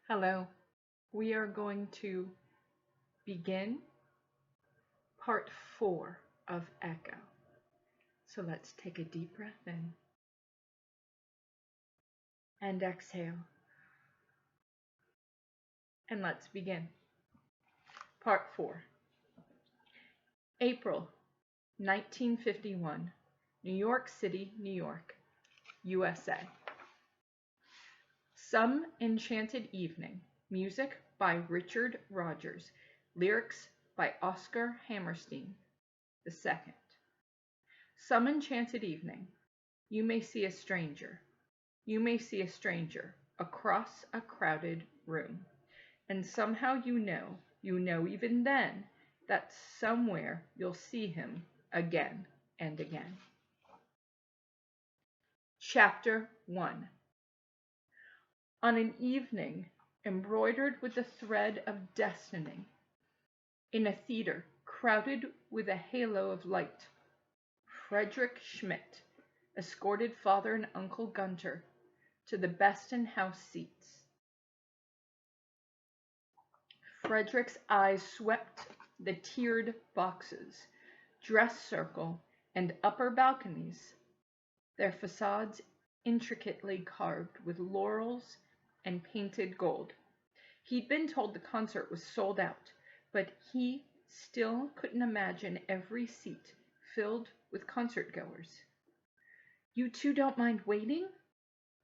Hello. We are going to begin part 4 of Echo. So let's take a deep breath in and exhale. And let's begin. Part 4. April 1951, New York City, New York, USA. Some Enchanted Evening. Music by Richard Rogers. Lyrics by Oscar Hammerstein II. Some enchanted evening, you may see a stranger. You may see a stranger across a crowded room. And somehow you know even then, that somewhere you'll see him again and again. Chapter 1. On an evening embroidered with the thread of destiny, in a theater crowded with a halo of light, Frederick Schmidt escorted Father and Uncle Gunter to the best-in-house seats. Frederick's eyes swept the tiered boxes, dress circle, and upper balconies, their facades intricately carved with laurels and painted gold. He'd been told the concert was sold out, but he still couldn't imagine every seat filled with concertgoers. "You two don't mind waiting?"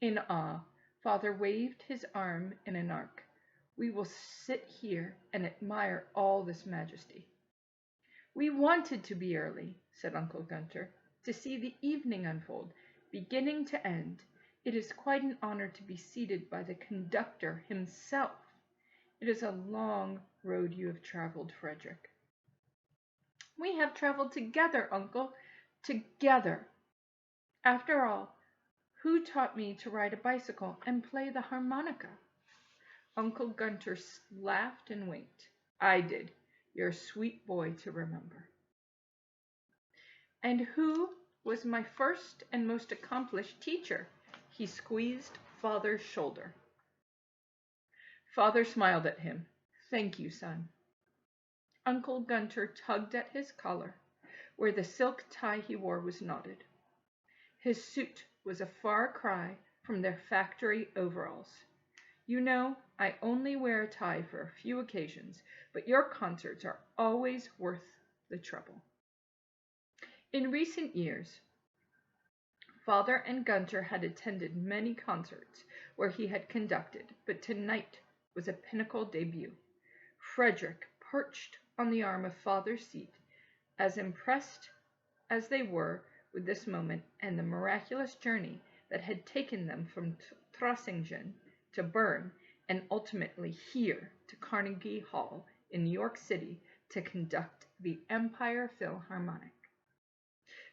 In awe, Father waved his arm in an arc. "We will sit here and admire all this majesty." "We wanted to be early," said Uncle Gunter, "to see the evening unfold, beginning to end. It is quite an honor to be seated by the conductor himself. It is a long road you have traveled, Frederick." "We have traveled together, Uncle, together. After all, who taught me to ride a bicycle and play the harmonica?" Uncle Gunter laughed and winked. "I did. You're a sweet boy to remember." "And who was my first and most accomplished teacher?" He squeezed Father's shoulder. Father smiled at him. "Thank you, son." Uncle Gunter tugged at his collar, where the silk tie he wore was knotted. His suit was a far cry from their factory overalls. "You know, I only wear a tie for a few occasions, but your concerts are always worth the trouble." In recent years, Father and Gunter had attended many concerts where he had conducted, but tonight was a pinnacle debut. Frederick perched on the arm of Father's seat, as impressed as they were with this moment and the miraculous journey that had taken them from Trossingen to Bern and ultimately here to Carnegie Hall in New York City to conduct the Empire Philharmonic.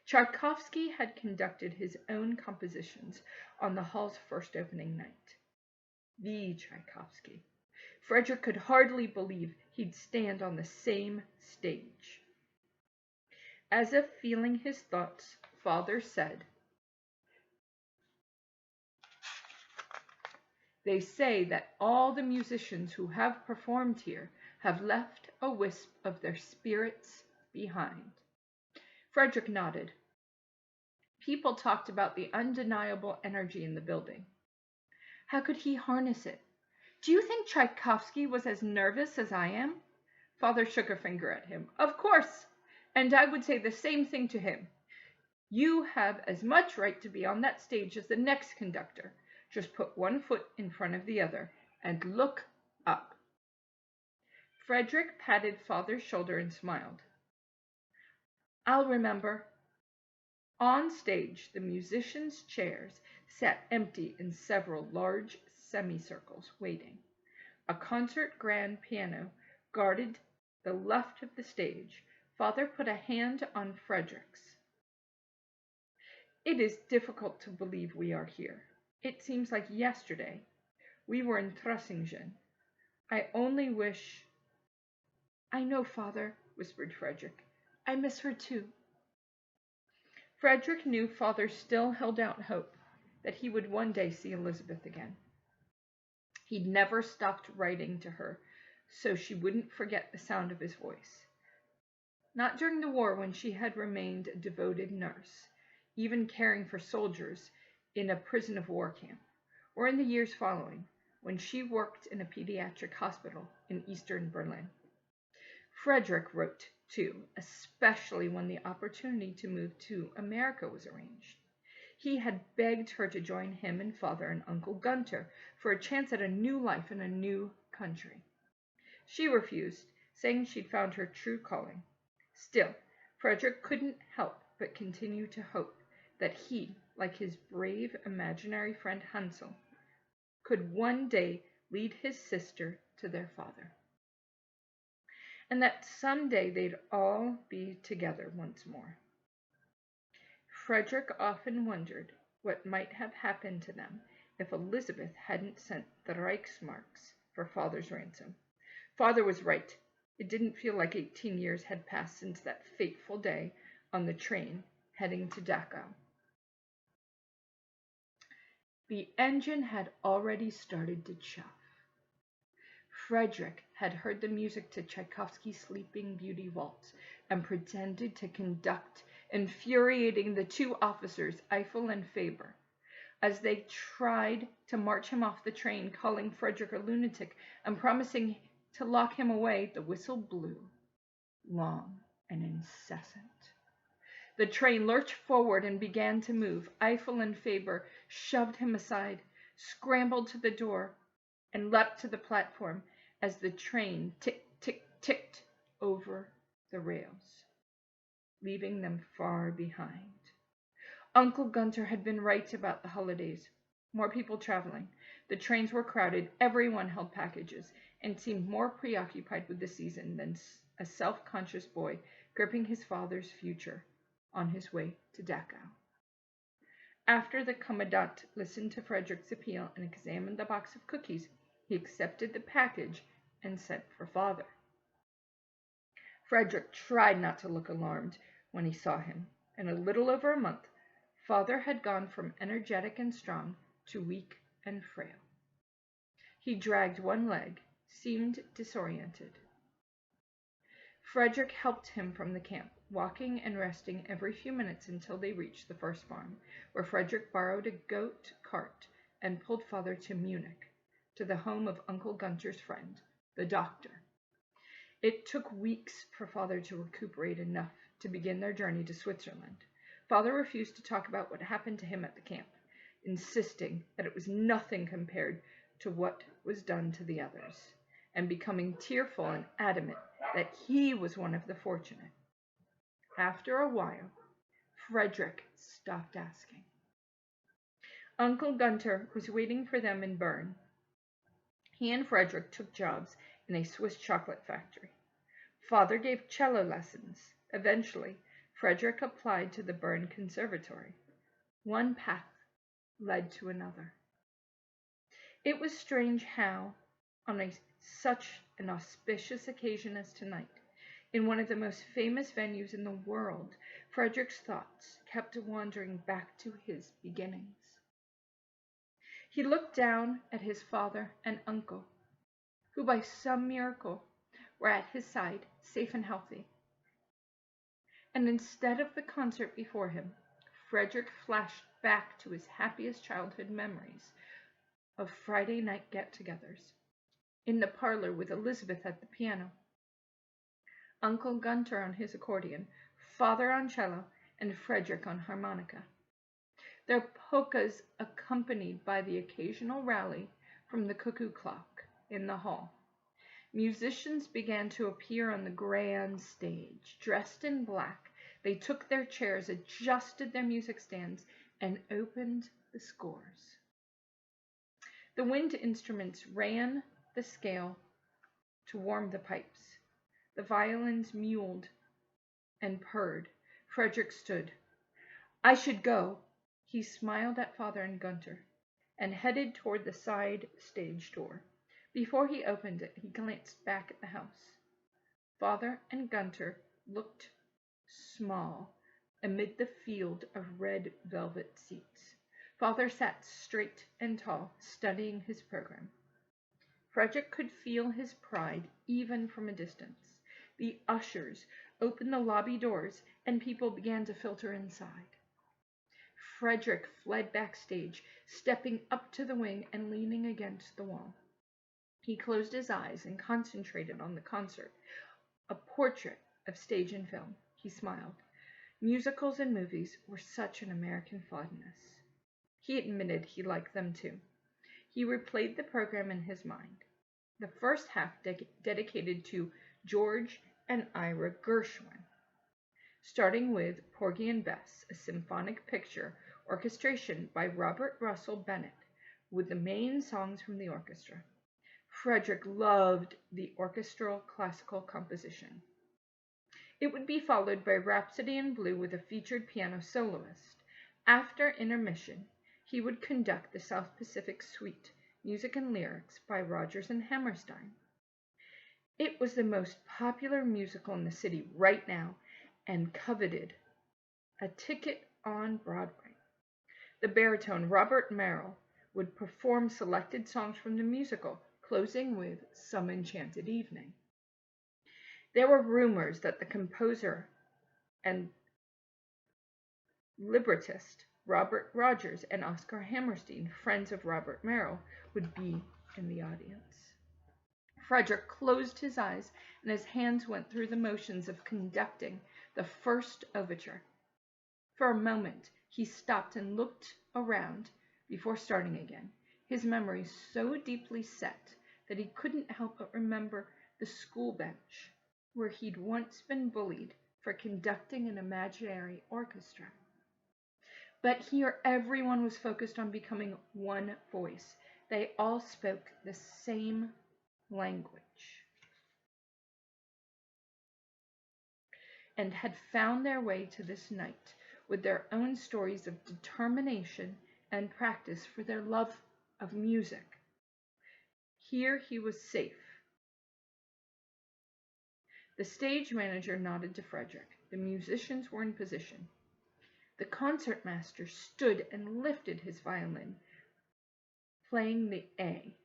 Tchaikovsky had conducted his own compositions on the hall's first opening night. The Tchaikovsky. Frederick could hardly believe he'd stand on the same stage. As if feeling his thoughts, Father said, "They say that all the musicians who have performed here have left a wisp of their spirits behind." Frederick nodded. People talked about the undeniable energy in the building. How could he harness it? "Do you think Tchaikovsky was as nervous as I am?" Father shook a finger at him. "Of course, and I would say the same thing to him. You have as much right to be on that stage as the next conductor. Just put one foot in front of the other and look up." Frederick patted Father's shoulder and smiled. "I'll remember." On stage, the musicians' chairs sat empty in several large semicircles, waiting. A concert grand piano guarded the left of the stage. Father put a hand on Frederick's. "It is difficult to believe we are here. It seems like yesterday. We were in Trossingen. I only wish—" "I know, Father," whispered Frederick. "I miss her too." Frederick knew Father still held out hope that he would one day see Elizabeth again. He'd never stopped writing to her so she wouldn't forget the sound of his voice. Not during the war, when she had remained a devoted nurse, even caring for soldiers in a prison of war camp, or in the years following, when she worked in a pediatric hospital in eastern Berlin. Frederick wrote, too, especially when the opportunity to move to America was arranged. He had begged her to join him and Father and Uncle Gunter for a chance at a new life in a new country. She refused, saying she'd found her true calling. Still, Frederick couldn't help but continue to hope that he, like his brave imaginary friend Hansel, could one day lead his sister to their father, and that someday they'd all be together once more. Frederick often wondered what might have happened to them if Elizabeth hadn't sent the Reichsmarks for Father's ransom. Father was right. It didn't feel like 18 years had passed since that fateful day on the train heading to Dachau. The engine had already started to chuff. Frederick had heard the music to Tchaikovsky's Sleeping Beauty Waltz and pretended to conduct, infuriating the two officers, Eiffel and Faber. As they tried to march him off the train, calling Frederick a lunatic and promising to lock him away, the whistle blew, long and incessant. The train lurched forward and began to move. Eiffel and Faber shoved him aside, scrambled to the door, and leapt to the platform as the train ticked over the rails, leaving them far behind. Uncle Gunter had been right about the holidays. More people traveling. The trains were crowded, everyone held packages, and seemed more preoccupied with the season than a self-conscious boy gripping his father's future on his way to Dachau. After the commandant listened to Frederick's appeal and examined the box of cookies, he accepted the package and sent for Father. Frederick tried not to look alarmed when he saw him. In a little over a month, Father had gone from energetic and strong to weak and frail. He dragged one leg, seemed disoriented. Frederick helped him from the camp, walking and resting every few minutes until they reached the first farm, where Frederick borrowed a goat cart and pulled Father to Munich, to the home of Uncle Gunter's friend, the doctor. It took weeks for Father to recuperate enough to begin their journey to Switzerland. Father refused to talk about what happened to him at the camp, insisting that it was nothing compared to what was done to the others, and becoming tearful and adamant that he was one of the fortunate. After a while, Frederick stopped asking. Uncle Gunter was waiting for them in Bern. He and Frederick took jobs in a Swiss chocolate factory. Father gave cello lessons. Eventually, Frederick applied to the Bern Conservatory. One path led to another. It was strange how, on such an auspicious occasion as tonight, in one of the most famous venues in the world, Frederick's thoughts kept wandering back to his beginnings. He looked down at his father and uncle, who by some miracle were at his side, safe and healthy. And instead of the concert before him, Frederick flashed back to his happiest childhood memories of Friday night get-togethers, in the parlor with Elizabeth at the piano, Uncle Gunter on his accordion, Father on cello, and Frederick on harmonica. Their polkas accompanied by the occasional rally from the cuckoo clock in the hall. Musicians began to appear on the grand stage. Dressed in black, they took their chairs, adjusted their music stands, and opened the scores. The wind instruments ran the scale to warm the pipes. The violins mewled and purred. Frederick stood. "I should go." He smiled at Father and Gunter and headed toward the side stage door. Before he opened it, he glanced back at the house. Father and Gunter looked small amid the field of red velvet seats. Father sat straight and tall, studying his program. Frederick could feel his pride even from a distance. The ushers opened the lobby doors, and people began to filter inside. Frederick fled backstage, stepping up to the wing and leaning against the wall. He closed his eyes and concentrated on the concert, a portrait of stage and film. He smiled. Musicals and movies were such an American fondness. He admitted he liked them too. He replayed the program in his mind. The first half dedicated to George and Ira Gershwin, starting with Porgy and Bess, a symphonic picture orchestration by Robert Russell Bennett, with the main songs from the orchestra. Frederick loved the orchestral classical composition. It would be followed by Rhapsody in Blue with a featured piano soloist. After intermission, he would conduct the South Pacific Suite, music and lyrics by Rodgers and Hammerstein. It was the most popular musical in the city right now and coveted a ticket on Broadway. The baritone Robert Merrill would perform selected songs from the musical, closing with Some Enchanted Evening. There were rumors that the composer and librettist Robert Rodgers and Oscar Hammerstein, friends of Robert Merrill, would be in the audience. Frederick closed his eyes, and his hands went through the motions of conducting the first overture. For a moment, he stopped and looked around before starting again, his memory so deeply set that he couldn't help but remember the school bench where he'd once been bullied for conducting an imaginary orchestra. But here everyone was focused on becoming one voice. They all spoke the same language and had found their way to this night with their own stories of determination and practice for their love of music. Here he was safe. The stage manager nodded to Frederick. The musicians were in position. The concertmaster stood and lifted his violin, playing the A.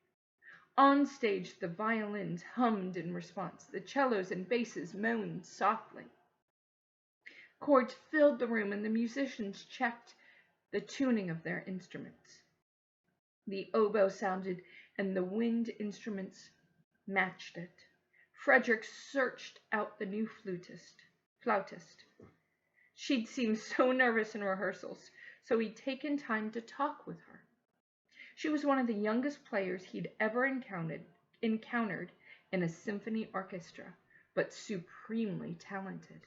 On stage, the violins hummed in response. The cellos and basses moaned softly. Chords filled the room, and the musicians checked the tuning of their instruments. The oboe sounded, and the wind instruments matched it. Frederick searched out the new flautist. She'd seemed so nervous in rehearsals, so he'd taken time to talk with her. She was one of the youngest players he'd ever encountered in a symphony orchestra, but supremely talented.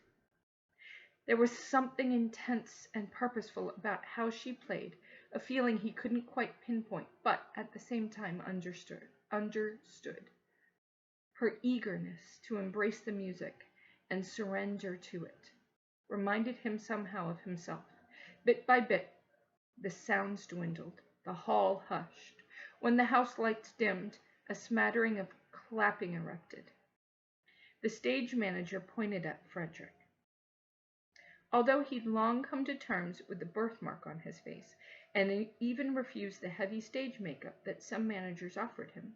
There was something intense and purposeful about how she played, a feeling he couldn't quite pinpoint, but at the same time understood. Her eagerness to embrace the music and surrender to it reminded him somehow of himself. Bit by bit, the sounds dwindled. The hall hushed. When the house lights dimmed, a smattering of clapping erupted. The stage manager pointed at Frederick. Although he'd long come to terms with the birthmark on his face, and even refused the heavy stage makeup that some managers offered him,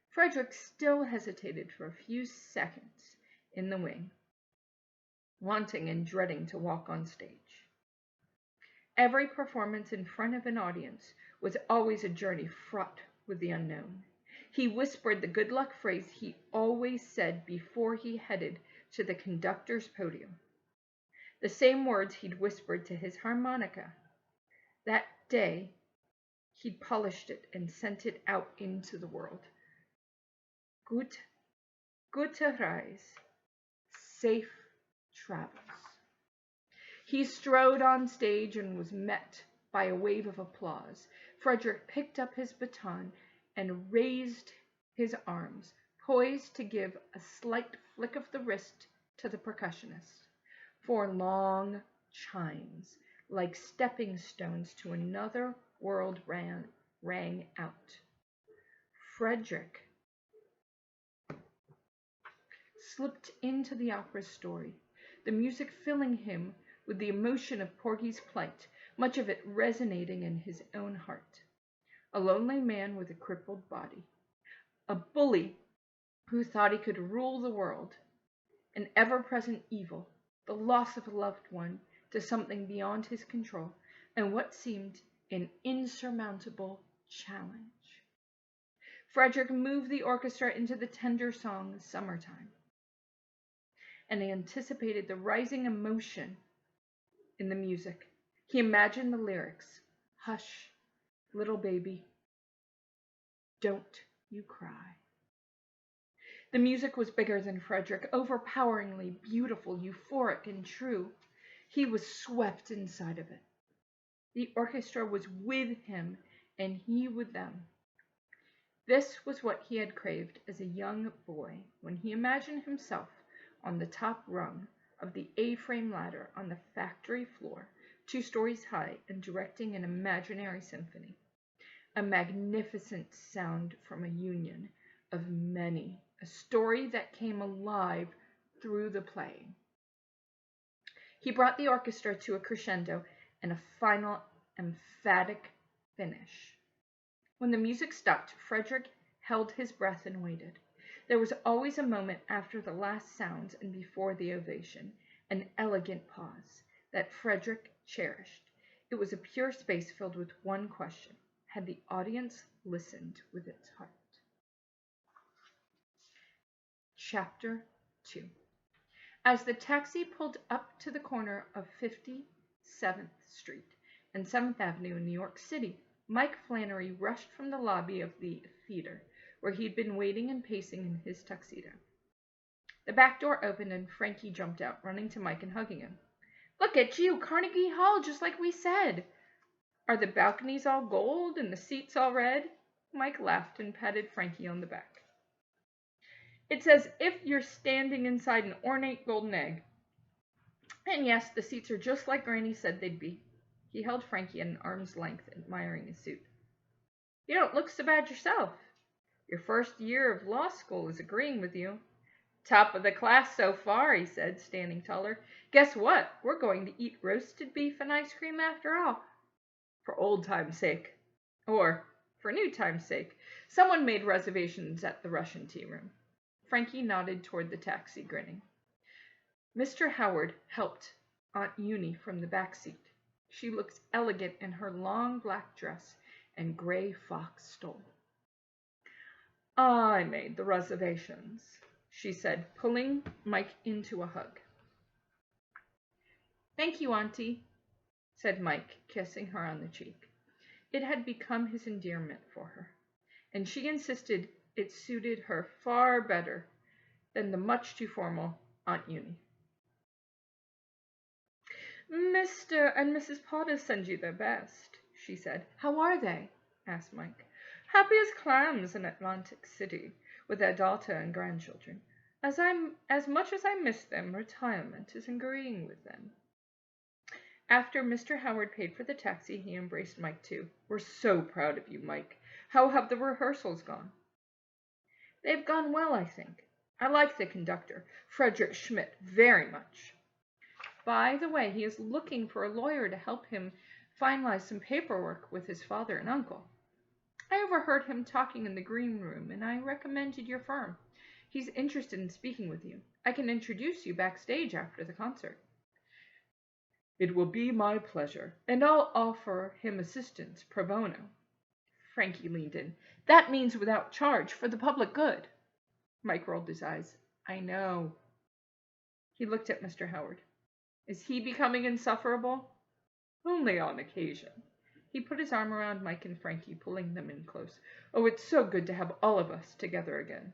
Frederick still hesitated for a few seconds in the wing, wanting and dreading to walk on stage. Every performance in front of an audience was always a journey fraught with the unknown. He whispered the good luck phrase he always said before he headed to the conductor's podium. The same words he'd whispered to his harmonica. That day, he'd polished it and sent it out into the world. Gute Reise, safe travels. He strode on stage and was met by a wave of applause. Frederick picked up his baton and raised his arms, poised to give a slight flick of the wrist to the percussionist. 4 long chimes, like stepping stones to another world, rang out. Frederick slipped into the opera's story, the music filling him with the emotion of Porgy's plight, much of it resonating in his own heart. A lonely man with a crippled body, a bully who thought he could rule the world, an ever-present evil, the loss of a loved one to something beyond his control, and what seemed an insurmountable challenge. Frederick moved the orchestra into the tender song Summertime, and anticipated the rising emotion in the music. He imagined the lyrics. Hush, little baby, don't you cry. The music was bigger than Frederick, overpoweringly beautiful, euphoric, and true. He was swept inside of it. The orchestra was with him, and he with them. This was what he had craved as a young boy when he imagined himself on the top rung of the A-frame ladder on the factory floor, 2 stories high, and directing an imaginary symphony, a magnificent sound from a union of many, a story that came alive through the playing. He brought the orchestra to a crescendo and a final emphatic finish. When the music stopped, Frederick held his breath and waited. There was always a moment after the last sounds and before the ovation, an elegant pause that Frederick cherished. It was a pure space filled with one question: had the audience listened with its heart? Chapter 2. As the taxi pulled up to the corner of 57th Street and 7th Avenue in New York City, Mike Flannery rushed from the lobby of the theater, where he'd been waiting and pacing in his tuxedo. The back door opened and Frankie jumped out, running to Mike and hugging him. "Look at you, Carnegie Hall, just like we said. Are the balconies all gold and the seats all red?" Mike laughed and patted Frankie on the back. "It's as if you're standing inside an ornate golden egg. And yes, the seats are just like Granny said they'd be." He held Frankie at an arm's length, admiring his suit. "You don't look so bad yourself. Your first year of law school is agreeing with you." "Top of the class so far," he said, standing taller. "Guess what? We're going to eat roasted beef and ice cream after all. For old time's sake. Or for new time's sake. Someone made reservations at the Russian tea room." Frankie nodded toward the taxi, grinning. Mr. Howard helped Aunt Eunie from the back seat. She looked elegant in her long black dress and gray fox stole. "I made the reservations," she said, pulling Mike into a hug. "Thank you, Auntie," said Mike, kissing her on the cheek. It had become his endearment for her, and she insisted it suited her far better than the much too formal Aunt Eunie. "Mr. and Mrs. Potter send you their best," she said. "How are they?" asked Mike. "Happy as clams in Atlantic City, with their daughter and grandchildren. As much as I miss them, retirement is agreeing with them." After Mr. Howard paid for the taxi, he embraced Mike too. "We're so proud of you, Mike. How have the rehearsals gone?" "They've gone well, I think. I like the conductor, Frederick Schmidt, very much. By the way, he is looking for a lawyer to help him finalize some paperwork with his father and uncle. I overheard him talking in the green room, and I recommended your firm. He's interested in speaking with you. I can introduce you backstage after the concert." "It will be my pleasure, and I'll offer him assistance pro bono." Frankie leaned in. "That means without charge, for the public good." Mike rolled his eyes. "I know." He looked at Mr. Howard. "Is he becoming insufferable?" "Only on occasion." He put his arm around Mike and Frankie, pulling them in close. "Oh, it's so good to have all of us together again."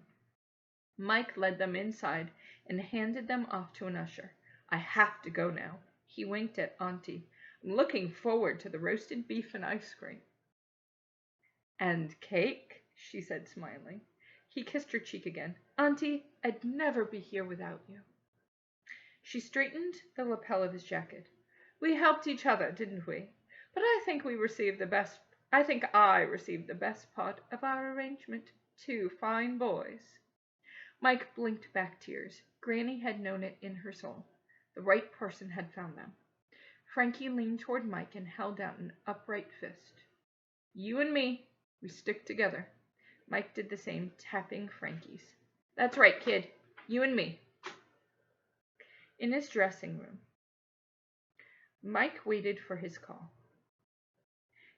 Mike led them inside and handed them off to an usher. "I have to go now." He winked at Auntie. "I'm looking forward to the roasted beef and ice cream." "And cake," she said, smiling. He kissed her cheek again. "Auntie, I'd never be here without you." She straightened the lapel of his jacket. "We helped each other, didn't we? But I think I received the best part of our arrangement. 2 fine boys." Mike blinked back tears. Granny had known it in her soul. The right person had found them. Frankie leaned toward Mike and held out an upright fist. "You and me, we stick together. Mike did the same, tapping Frankie's. "That's right, kid. You and me." In his dressing room, Mike waited for his call.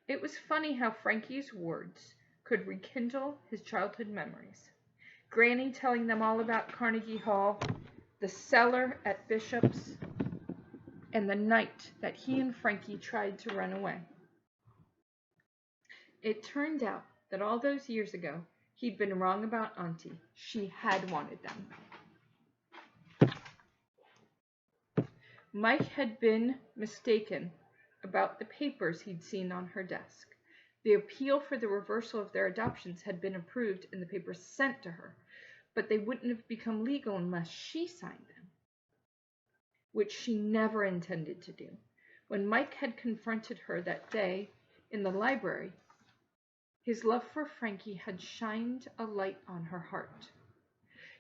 It was funny how Frankie's words could rekindle his childhood memories. Granny telling them all about Carnegie Hall, the cellar at Bishop's, and the night that he and Frankie tried to run away. It turned out that all those years ago, he'd been wrong about Auntie. She had wanted them. Mike had been mistaken about the papers he'd seen on her desk. The appeal for the reversal of their adoptions had been approved and the papers sent to her, but they wouldn't have become legal unless she signed them, which she never intended to do. When Mike had confronted her that day in the library, his love for Frankie had shined a light on her heart.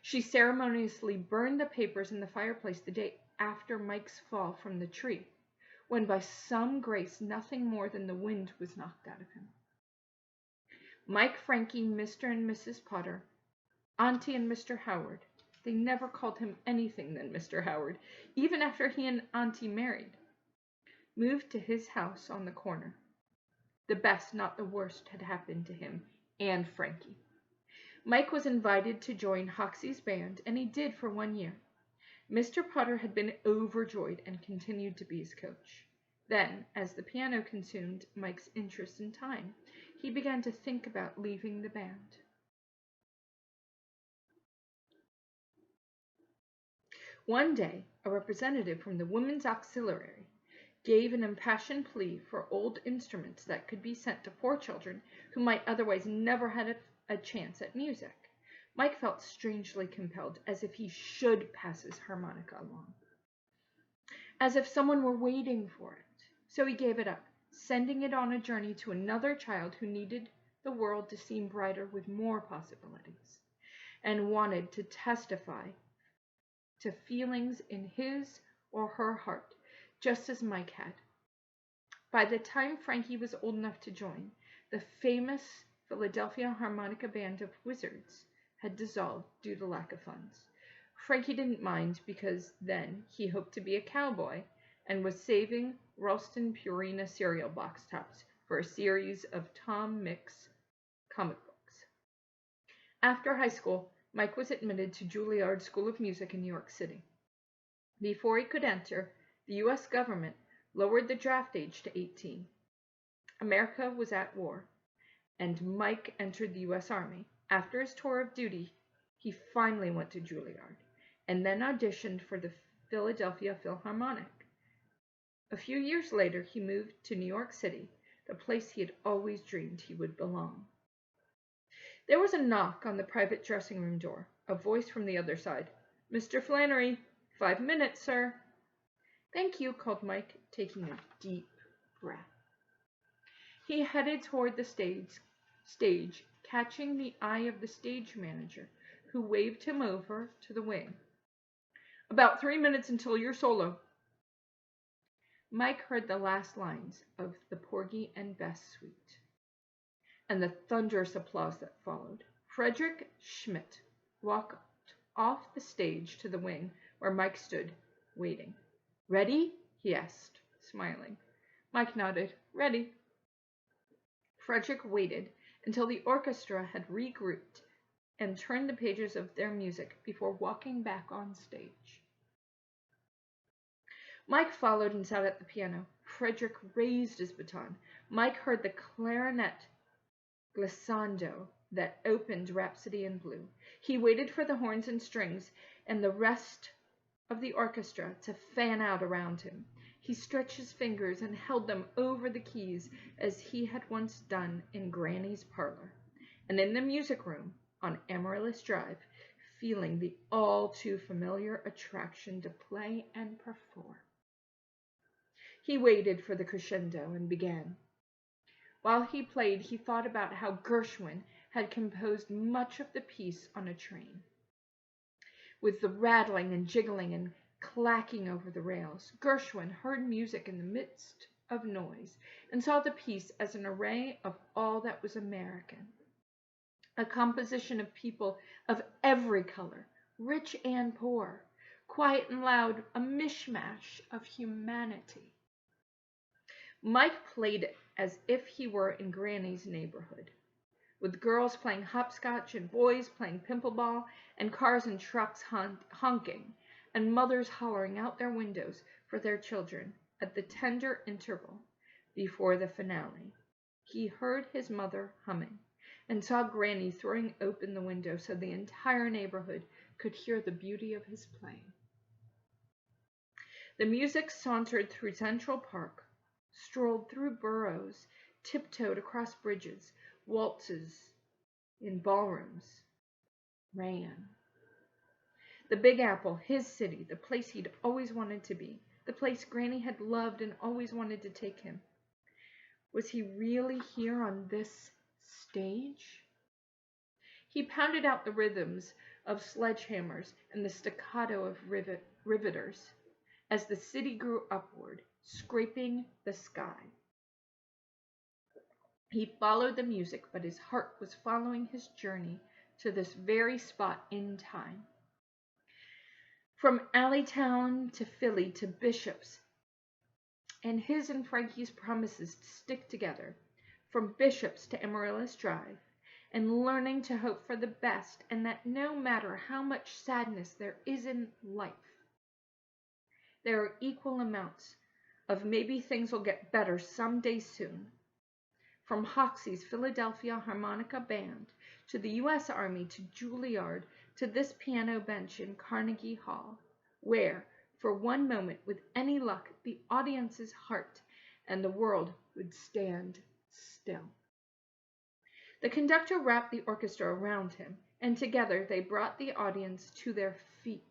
She ceremoniously burned the papers in the fireplace the day after Mike's fall from the tree, when by some grace nothing more than the wind was knocked out of him. Mike, Frankie, Mr. and Mrs. Potter, Auntie and Mr. Howard. They never called him anything than Mr. Howard, even after he and Auntie married. Moved to his house on the corner. The best, not the worst, had happened to him and Frankie. Mike was invited to join Hoxie's band, and he did for 1 year. Mr. Potter had been overjoyed and continued to be his coach. Then, as the piano consumed Mike's interest and time, he began to think about leaving the band. One day, a representative from the Women's Auxiliary gave an impassioned plea for old instruments that could be sent to poor children who might otherwise never have a chance at music. Mike felt strangely compelled, as if he should pass his harmonica along, as if someone were waiting for it. So he gave it up, sending it on a journey to another child who needed the world to seem brighter with more possibilities, and wanted to testify to feelings in his or her heart, just as Mike had. By the time Frankie was old enough to join, the famous Philadelphia Harmonica Band of Wizards had dissolved due to lack of funds. Frankie didn't mind because then he hoped to be a cowboy and was saving Ralston Purina cereal box tops for a series of Tom Mix comic books. After high school, Mike was admitted to Juilliard School of Music in New York City. Before he could enter, the U.S. government lowered the draft age to 18. America was at war, and Mike entered the U.S. Army. After his tour of duty, he finally went to Juilliard, and then auditioned for the Philadelphia Philharmonic. A few years later, he moved to New York City, the place he had always dreamed he would belong. There was a knock on the private dressing room door, a voice from the other side. "Mr. Flannery, 5 minutes, sir." "Thank you," called Mike, taking a deep breath. He headed toward the stage, catching the eye of the stage manager, who waved him over to the wing. "About 3 minutes until your solo." Mike heard the last lines of the Porgy and Bess suite, and the thunderous applause that followed. Frederick Schmidt walked off the stage to the wing where Mike stood, waiting. "Ready?" he asked, smiling. Mike nodded. "Ready." Frederick waited until the orchestra had regrouped and turned the pages of their music before walking back on stage. Mike followed and sat at the piano. Frederick raised his baton. Mike heard the clarinet glissando that opened Rhapsody in Blue. He waited for the horns and strings and the rest of the orchestra to fan out around him. He stretched his fingers and held them over the keys as he had once done in Granny's parlor, and in the music room on Amaryllis Drive, feeling the all-too-familiar attraction to play and perform. He waited for the crescendo and began. While he played, he thought about how Gershwin had composed much of the piece on a train, with the rattling and jiggling and clacking over the rails. Gershwin heard music in the midst of noise and saw the piece as an array of all that was American. a composition of people of every color, rich and poor, quiet and loud, a mishmash of humanity. Mike played it as if he were in Granny's neighborhood, with girls playing hopscotch and boys playing pimpleball and cars and trucks honking and mothers hollering out their windows for their children at the tender interval before the finale. He heard his mother humming and saw Granny throwing open the window so the entire neighborhood could hear the beauty of his playing. The music sauntered through Central Park, strolled through boroughs, tiptoed across bridges, waltzes in ballrooms, ran. The Big Apple, his city, the place he'd always wanted to be, the place Granny had loved and always wanted to take him. Was he really here on this stage? He pounded out the rhythms of sledgehammers and the staccato of riveters as the city grew upward, scraping the sky. He followed the music, but his heart was following his journey to this very spot in time. From Alleytown to Philly to Bishop's, and his and Frankie's promises to stick together, from Bishop's to Amaryllis Drive, and learning to hope for the best, and that no matter how much sadness there is in life, there are equal amounts of maybe things will get better someday soon. From Hoxie's Philadelphia Harmonica Band to the U.S. Army to Juilliard to this piano bench in Carnegie Hall, where, for one moment, with any luck, the audience's heart and the world would stand still. The conductor wrapped the orchestra around him, and together they brought the audience to their feet.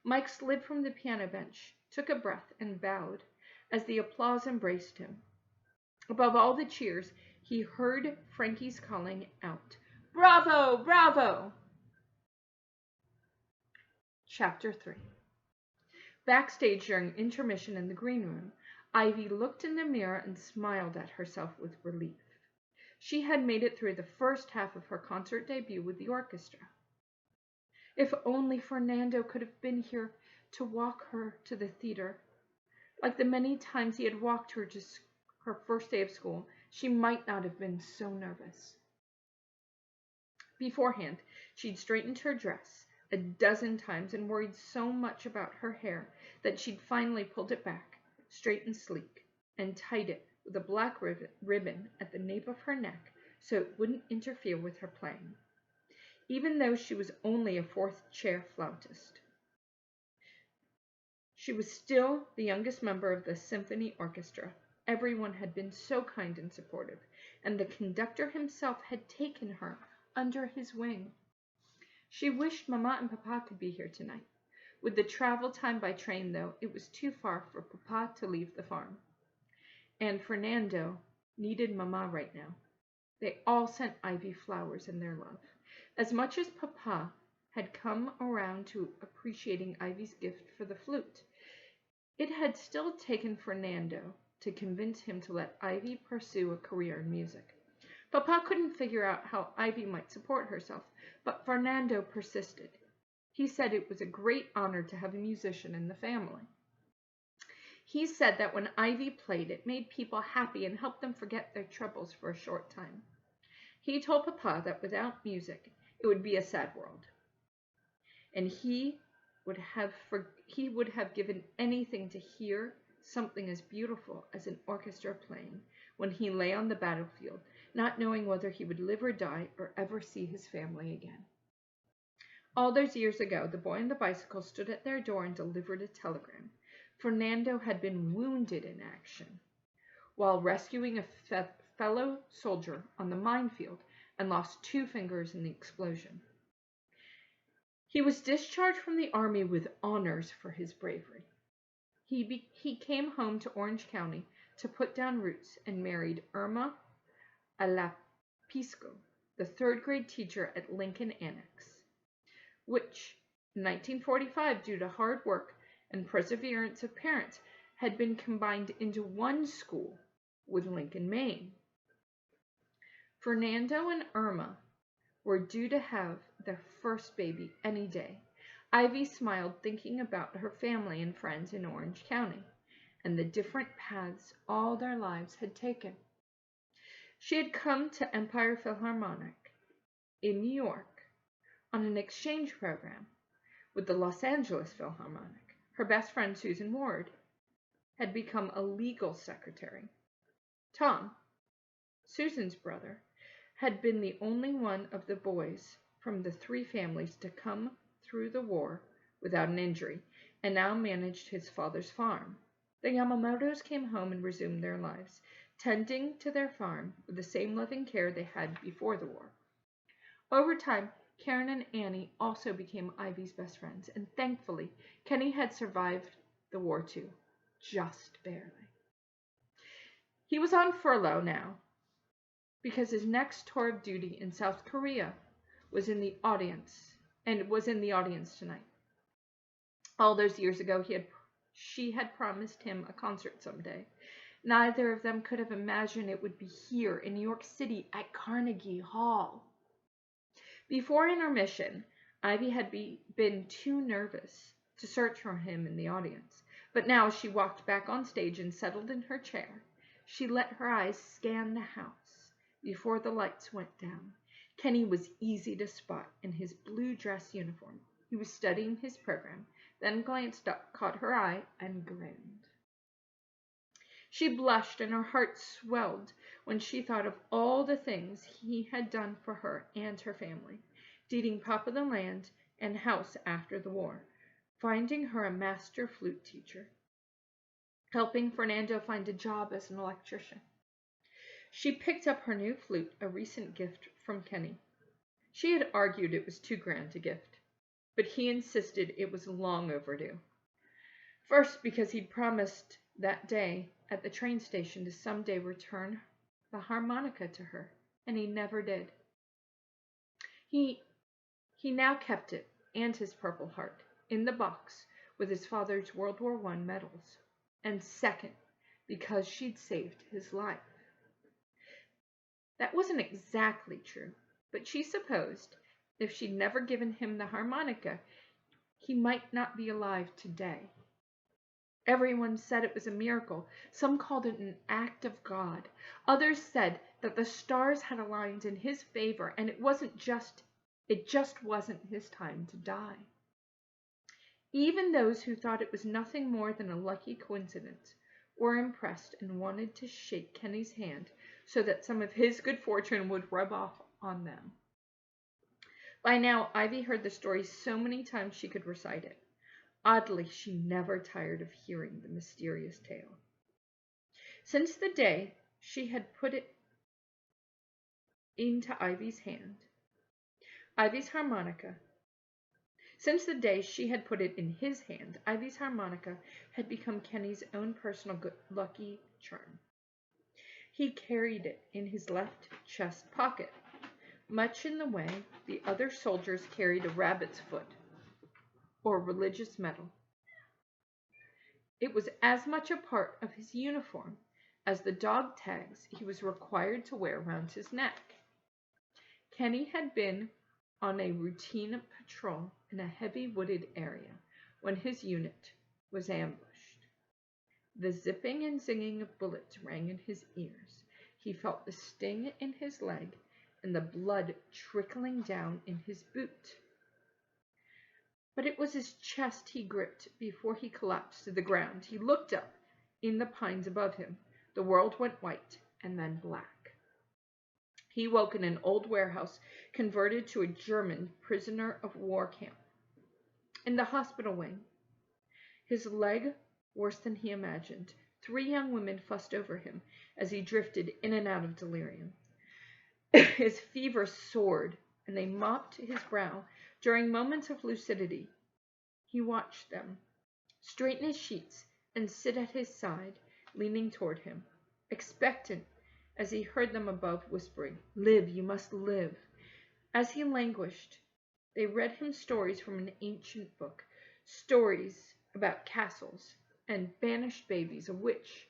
Mike slid from the piano bench, took a breath, and bowed as the applause embraced him. Above all the cheers, he heard Frankie's calling out, "Bravo! Bravo!" Chapter 3. Backstage during intermission in the green room, Ivy looked in the mirror and smiled at herself with relief. She had made it through the first half of her concert debut with the orchestra. If only Fernando could have been here to walk her to the theater. Like the many times he had walked her to her first day of school, she might not have been so nervous. Beforehand, she'd straightened her dress a dozen times and worried so much about her hair that she'd finally pulled it back, straight and sleek, and tied it with a black ribbon at the nape of her neck so it wouldn't interfere with her playing, even though she was only a fourth-chair flautist. She was still the youngest member of the symphony orchestra. Everyone had been so kind and supportive, and the conductor himself had taken her under his wing. She wished Mama and Papa could be here tonight. With the travel time by train, though, it was too far for Papa to leave the farm. And Fernando needed Mama right now. They all sent Ivy flowers in their love. As much as Papa had come around to appreciating Ivy's gift for the flute, it had still taken Fernando to convince him to let Ivy pursue a career in music. Papa couldn't figure out how Ivy might support herself, but Fernando persisted. He said it was a great honor to have a musician in the family. He said that when Ivy played, it made people happy and helped them forget their troubles for a short time. He told Papa that without music, it would be a sad world, and he would have given anything to hear something as beautiful as an orchestra playing when he lay on the battlefield, not knowing whether he would live or die or ever see his family again. All those years ago, the boy on the bicycle stood at their door and delivered a telegram. Fernando had been wounded in action while rescuing a fellow soldier on the minefield and lost 2 fingers in the explosion. He was discharged from the army with honors for his bravery. He came home to Orange County to put down roots and married Irma Alapisco, the 3rd grade teacher at Lincoln Annex, which, in 1945, due to hard work and perseverance of parents, had been combined into one school with Lincoln, Maine. Fernando and Irma were due to have their first baby any day. Ivy smiled thinking about her family and friends in Orange County and the different paths all their lives had taken. She had come to Empire Philharmonic in New York on an exchange program with the Los Angeles Philharmonic. Her best friend, Susan Ward, had become a legal secretary. Tom, Susan's brother, had been the only one of the boys from the three families to come through the war without an injury, and now managed his father's farm. The Yamamotos came home and resumed their lives, tending to their farm with the same loving care they had before the war. Over time, Karen and Annie also became Ivy's best friends, and thankfully, Kenny had survived the war too, just barely. He was on furlough now, because his next tour of duty in South Korea was in the audience tonight. All those years ago, she had promised him a concert someday. Neither of them could have imagined it would be here in New York City at Carnegie Hall. Before intermission, Ivy had been too nervous to search for him in the audience, but now as she walked back on stage and settled in her chair, she let her eyes scan the house before the lights went down. Kenny was easy to spot in his blue dress uniform. He was studying his program, then glanced up, caught her eye, and grinned. She blushed and her heart swelled when she thought of all the things he had done for her and her family, deeding Papa the land and house after the war, finding her a master flute teacher, helping Fernando find a job as an electrician. She picked up her new flute, a recent gift from Kenny. She had argued it was too grand a gift, but he insisted it was long overdue. First, because he'd promised that day at the train station to someday return the harmonica to her, and he never did. He now kept it, and his Purple Heart, in the box with his father's World War I medals. And second, because she'd saved his life. That wasn't exactly true, but she supposed if she'd never given him the harmonica, he might not be alive today. Everyone said it was a miracle. Some called it an act of God. Others said that the stars had aligned in his favor, and it just wasn't his time to die. Even those who thought it was nothing more than a lucky coincidence were impressed and wanted to shake Kenny's hand so that some of his good fortune would rub off on them. By now, Ivy heard the story so many times she could recite it. Oddly, she never tired of hearing the mysterious tale. Since the day she had put it into Ivy's hand, Ivy's harmonica had become Kenny's own personal lucky charm. He carried it in his left chest pocket, much in the way the other soldiers carried a rabbit's foot or religious medal. It was as much a part of his uniform as the dog tags he was required to wear around his neck. Kenny had been on a routine patrol in a heavy wooded area when his unit was ambushed. The zipping and zinging of bullets rang in his ears. He felt the sting in his leg and the blood trickling down in his boot. But it was his chest he gripped before he collapsed to the ground. He looked up in the pines above him. The world went white and then black. He woke in an old warehouse converted to a German prisoner of war camp. In the hospital wing, his leg worse than he imagined, 3 young women fussed over him as he drifted in and out of delirium. His fever soared, and they mopped his brow. During moments of lucidity, he watched them straighten his sheets and sit at his side, leaning toward him, expectant as he heard them above whispering, "Live, you must live." As he languished, they read him stories from an ancient book, stories about castles and banished babies, a witch,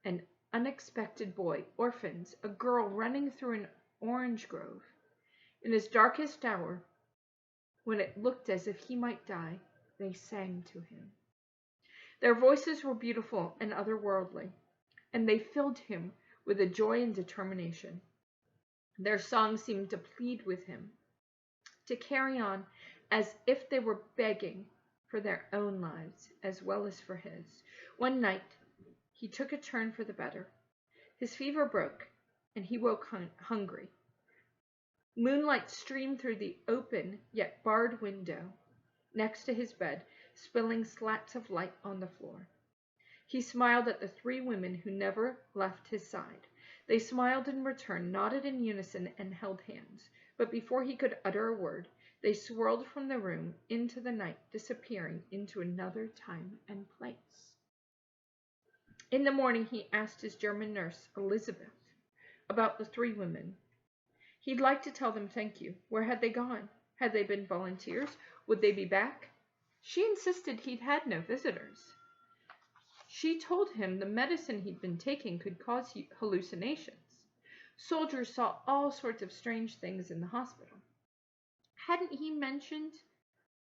an unexpected boy, orphans, a girl running through an orange grove, In his darkest hour, when it looked as if he might die, they sang to him. Their voices were beautiful and otherworldly, and they filled him with a joy and determination. Their songs seemed to plead with him, to carry on as if they were begging for their own lives as well as for his. One night, he took a turn for the better. His fever broke, and he woke hungry. Moonlight streamed through the open yet barred window next to his bed, spilling slats of light on the floor. He smiled at the three women who never left his side. They smiled in return, nodded in unison, and held hands. But before he could utter a word, they swirled from the room into the night, disappearing into another time and place. In the morning, he asked his German nurse, Elizabeth, about the three women. He'd like to tell them thank you. Where had they gone? Had they been volunteers? Would they be back? She insisted he'd had no visitors. She told him the medicine he'd been taking could cause hallucinations. Soldiers saw all sorts of strange things in the hospital. Hadn't he mentioned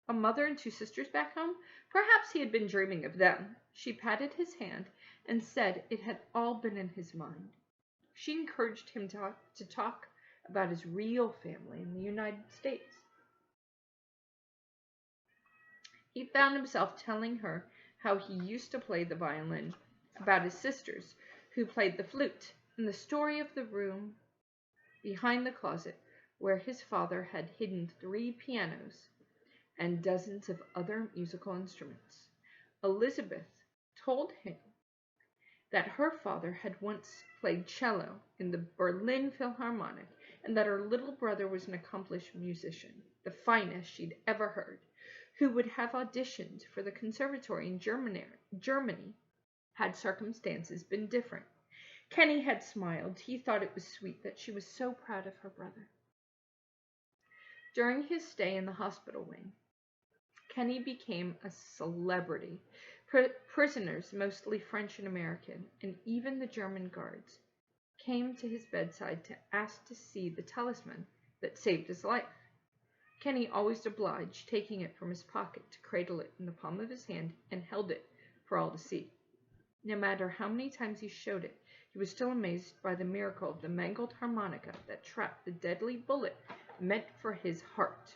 a mother and two sisters back home? Perhaps he had been dreaming of them. She patted his hand and said it had all been in his mind. She encouraged him to talk about his real family in the United States. He found himself telling her how he used to play the violin, about his sisters who played the flute, and the story of the room behind the closet where his father had hidden 3 pianos and dozens of other musical instruments. Elizabeth told him that her father had once played cello in the Berlin Philharmonic and that her little brother was an accomplished musician, the finest she'd ever heard, who would have auditioned for the conservatory in Germany had circumstances been different. Kenny had smiled. He thought it was sweet that she was so proud of her brother. During his stay in the hospital wing, Kenny became a celebrity. Prisoners, mostly French and American, and even the German guards, came to his bedside to ask to see the talisman that saved his life. Kenny always obliged, taking it from his pocket to cradle it in the palm of his hand and held it for all to see. No matter how many times he showed it, he was still amazed by the miracle of the mangled harmonica that trapped the deadly bullet meant for his heart.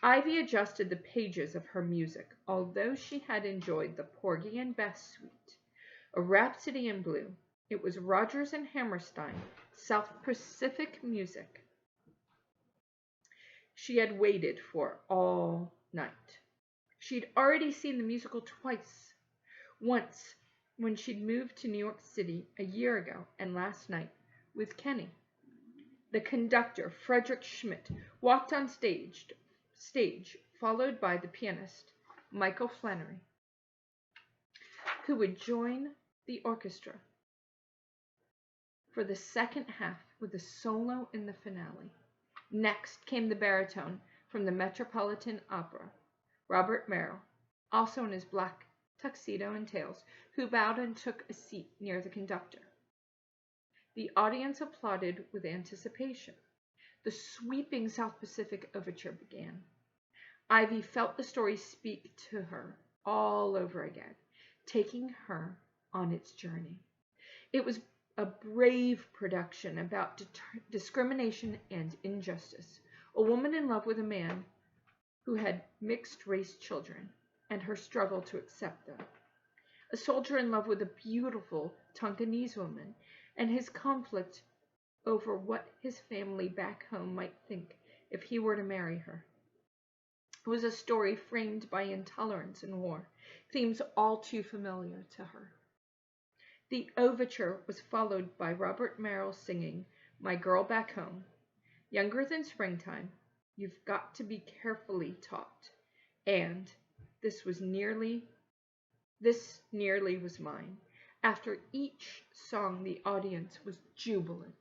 Ivy adjusted the pages of her music, although she had enjoyed the Porgy and Bess suite, a Rhapsody in Blue. It was Rodgers and Hammerstein, South Pacific music she had waited for all night. She'd already seen the musical twice. Once when she'd moved to New York City a year ago, and last night with Kenny. The conductor, Frederick Schmidt, walked on stage, followed by the pianist, Michael Flannery, who would join the orchestra for the second half with a solo in the finale. Next came the baritone from the Metropolitan Opera, Robert Merrill, also in his black tuxedo and tails, who bowed and took a seat near the conductor. The audience applauded with anticipation. The sweeping South Pacific overture began. Ivy felt the story speak to her all over again, taking her on its journey. It was a brave production about discrimination and injustice. A woman in love with a man who had mixed-race children and her struggle to accept them. A soldier in love with a beautiful Tonkinese woman and his conflict over what his family back home might think if he were to marry her. It was a story framed by intolerance and war, themes all too familiar to her. The overture was followed by Robert Merrill singing My Girl Back Home. Younger than springtime, you've got to be carefully taught. And this nearly was mine. After each song, the audience was jubilant.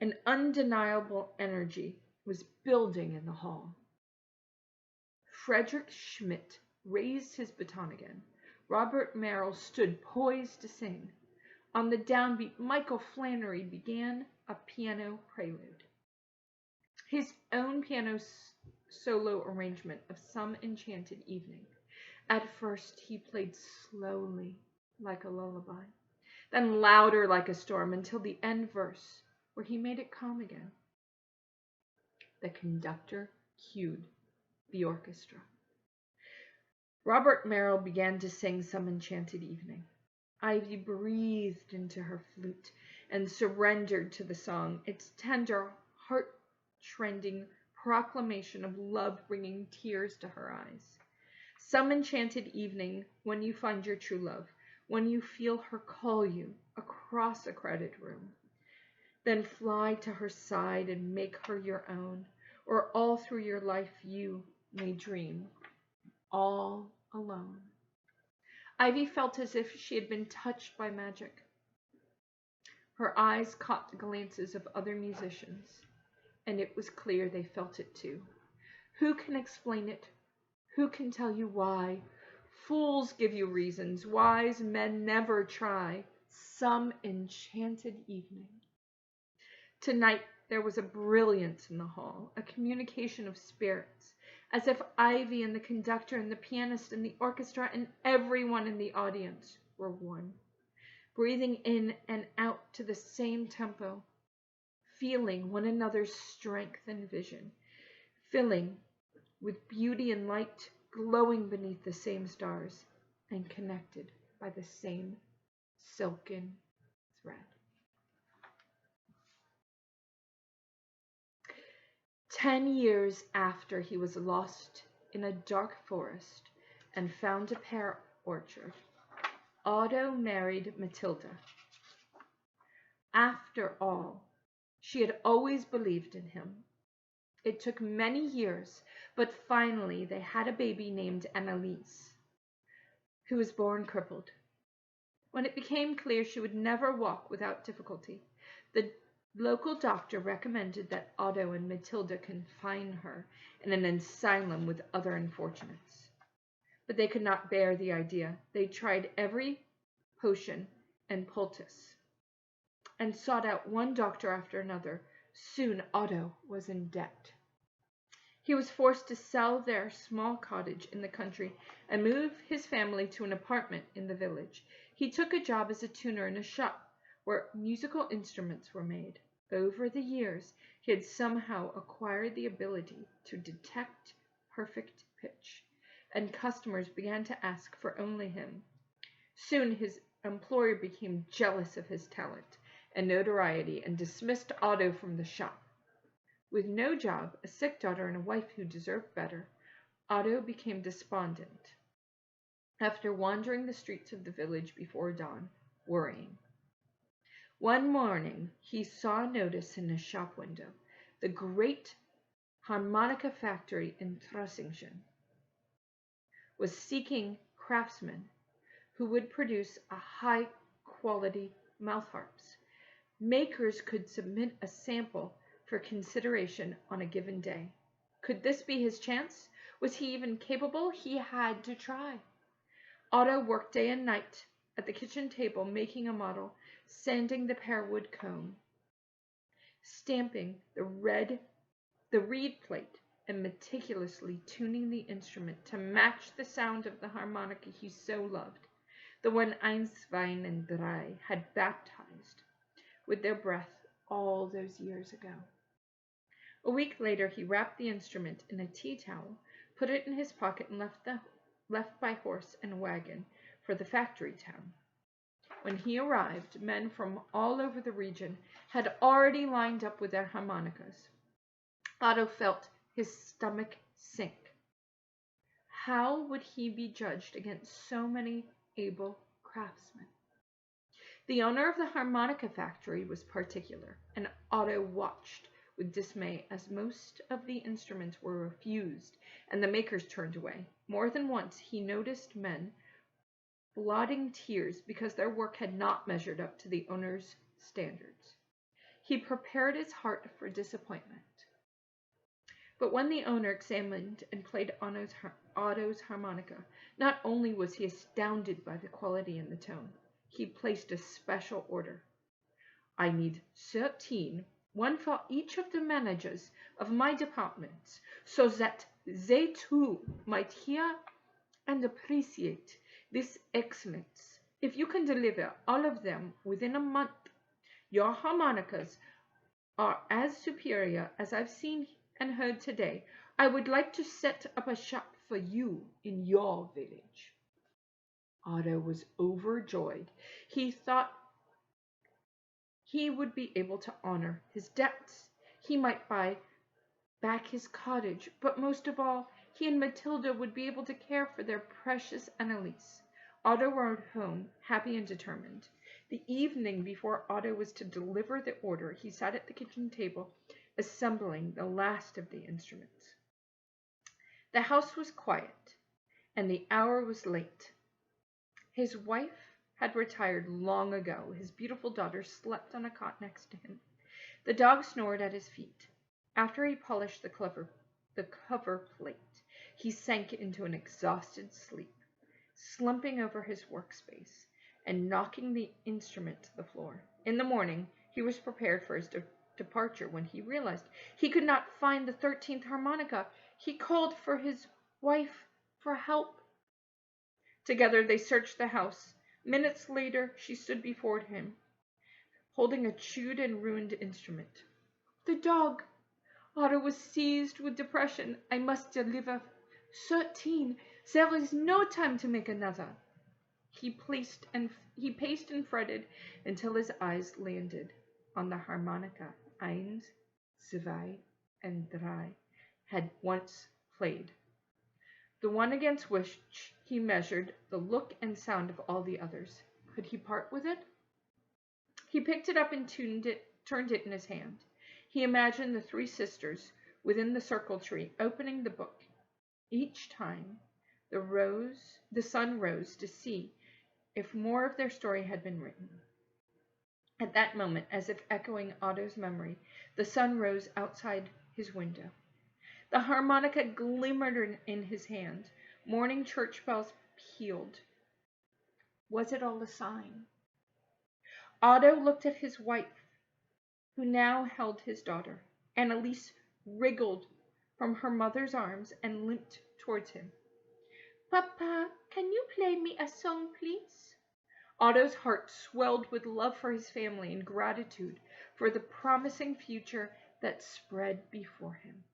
An undeniable energy was building in the hall. Frederick Schmidt raised his baton again. Robert Merrill stood poised to sing. On the downbeat, Michael Flannery began a piano prelude. his own piano solo arrangement of Some Enchanted Evening. At first he played slowly, like a lullaby, then louder like a storm, until the end verse, where he made it calm again. The conductor cued the orchestra. Robert Merrill began to sing Some Enchanted Evening. Ivy breathed into her flute and surrendered to the song, its tender, heart-rending proclamation of love bringing tears to her eyes. Some enchanted evening, when you find your true love, when you feel her call you across a crowded room, then fly to her side and make her your own, or all through your life you may dream, all alone. Ivy felt as if she had been touched by magic. Her eyes caught the glances of other musicians, and it was clear they felt it too. Who can explain it? Who can tell you why? Fools give you reasons. Wise men never try. Some enchanted evening. Tonight there was a brilliance in the hall, a communication of spirits, as if Ivy and the conductor and the pianist and the orchestra and everyone in the audience were one, breathing in and out to the same tempo, feeling one another's strength and vision, filling with beauty and light, glowing beneath the same stars, and connected by the same silken thread. 10 years after he was lost in a dark forest and found a pear orchard, Otto married Matilda. After all, she had always believed in him. It took many years, but finally they had a baby named Annalise, who was born crippled. When it became clear she would never walk without difficulty, the local doctor recommended that Otto and Matilda confine her in an asylum with other unfortunates. But they could not bear the idea. They tried every potion and poultice, and sought out one doctor after another. Soon Otto was in debt. He was forced to sell their small cottage in the country and move his family to an apartment in the village. He took a job as a tuner in a shop where musical instruments were made. Over the years, he had somehow acquired the ability to detect perfect pitch, and customers began to ask for only him. Soon his employer became jealous of his talent and notoriety and dismissed Otto from the shop. With no job, a sick daughter, and a wife who deserved better, Otto became despondent. After wandering the streets of the village before dawn, worrying. One morning he saw a notice in a shop window. The great harmonica factory in Trossingen was seeking craftsmen who would produce a high-quality mouth harps. Makers could submit a sample for consideration on a given day. Could this be his chance? Was he even capable? He had to try. Otto worked day and night at the kitchen table, making a model, sanding the pear wood comb, stamping the reed plate, and meticulously tuning the instrument to match the sound of the harmonica he so loved, the one Einswein and Drei had baptized with their breath all those years ago. A week later he wrapped the instrument in a tea towel, put it in his pocket, and left by horse and wagon for the factory town. When he arrived, men from all over the region had already lined up with their harmonicas. Otto felt his stomach sink. How would he be judged against so many able craftsmen? The owner of the harmonica factory was particular, and Otto watched with dismay as most of the instruments were refused and the makers turned away. More than once he noticed men blotting tears because their work had not measured up to the owner's standards. He prepared his heart for disappointment. But when the owner examined and played Otto's harmonica, not only was he astounded by the quality and the tone, he placed a special order. I need 13 one for each of the managers of my departments, so that they too might hear and appreciate this excellence. If you can deliver all of them within a month, your harmonicas are as superior as I've seen and heard today. I would like to set up a shop for you in your village." Otto was overjoyed. He thought he would be able to honor his debts. He might buy back his cottage, but most of all, he and Matilda would be able to care for their precious Annalise. Otto rode home, happy and determined. The evening before Otto was to deliver the order, he sat at the kitchen table, assembling the last of the instruments. The house was quiet, and the hour was late. His wife had retired long ago. His beautiful daughter slept on a cot next to him. The dog snored at his feet. After he polished the cover plate, he sank into an exhausted sleep, slumping over his workspace and knocking the instrument to the floor. In the morning, he was prepared for his departure when he realized he could not find the 13th harmonica. He called for his wife for help. Together they searched the house. Minutes later, she stood before him, holding a chewed and ruined instrument. The dog! Otto was seized with depression. "I must deliver 13. There is no time to make another." He paced and fretted until his eyes landed on the harmonica Eins, Zwei, and Drei had once played, the one against which he measured the look and sound of all the others. Could he part with it? He picked it up and turned it in his hand. He imagined the three sisters within the circle tree opening the book. Each time the sun rose to see if more of their story had been written. At that moment, as if echoing Otto's memory, the sun rose outside his window. The harmonica glimmered in his hand. Morning church bells pealed. Was it all a sign? Otto looked at his wife, who now held his daughter. Annalise wriggled from her mother's arms and limped towards him. "Papa, can you play me a song, please?" Otto's heart swelled with love for his family and gratitude for the promising future that spread before him.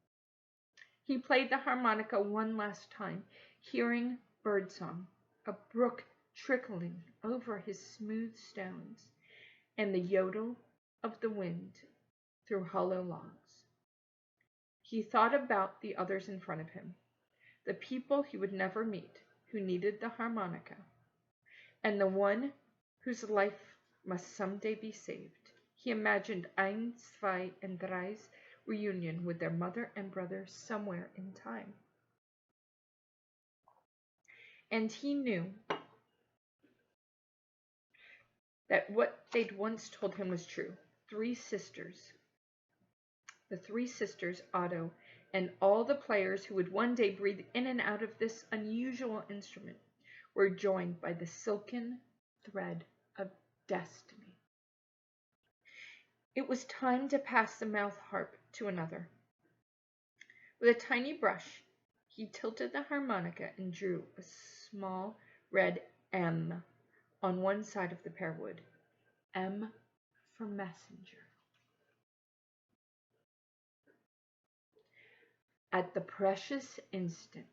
He played the harmonica one last time, hearing birdsong, a brook trickling over his smooth stones, and the yodel of the wind through hollow logs. He thought about the others in front of him, the people he would never meet who needed the harmonica, and the one whose life must someday be saved. He imagined Eins, Zwei, and Drei's reunion with their mother and brother somewhere in time. And he knew that what they'd once told him was true. The three sisters, Otto, and all the players who would one day breathe in and out of this unusual instrument were joined by the silken thread of destiny. It was time to pass the mouth harp to another. With a tiny brush, he tilted the harmonica and drew a small red M on one side of the pear wood. M for messenger. At the precious instant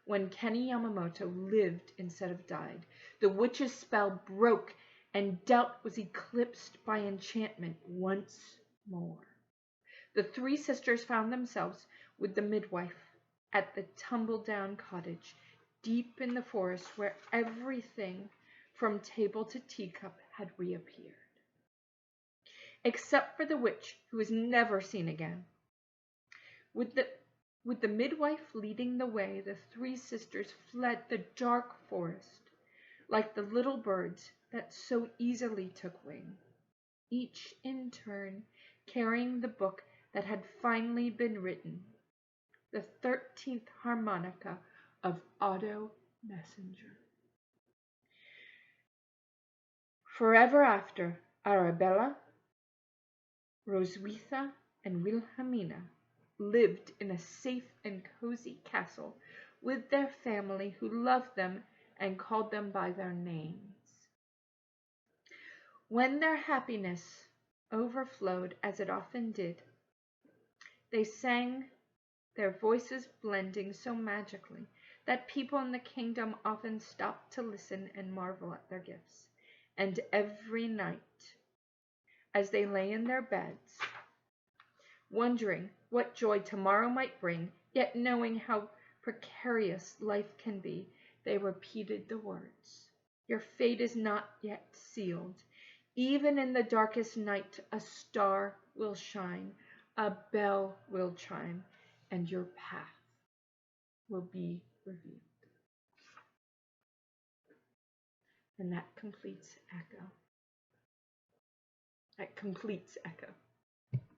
when Kenny Yamamoto lived instead of died, the witch's spell broke and doubt was eclipsed by enchantment once more. The three sisters found themselves with the midwife at the tumble-down cottage deep in the forest where everything from table to teacup had reappeared, except for the witch who was never seen again. With the midwife leading the way, the three sisters fled the dark forest like the little birds that so easily took wing, each in turn carrying the book that had finally been written, the 13th harmonica of Otto Messenger. Forever after, Arabella Roswitha and Wilhelmina lived in a safe and cozy castle with their family who loved them and called them by their names. When their happiness overflowed, as it often did, they sang, their voices blending so magically that people in the kingdom often stopped to listen and marvel at their gifts. And every night, as they lay in their beds, wondering what joy tomorrow might bring, yet knowing how precarious life can be, they repeated the words, "Your fate is not yet sealed. Even in the darkest night, a star will shine, a bell will chime, and your path will be revealed." And that completes Echo. That completes Echo.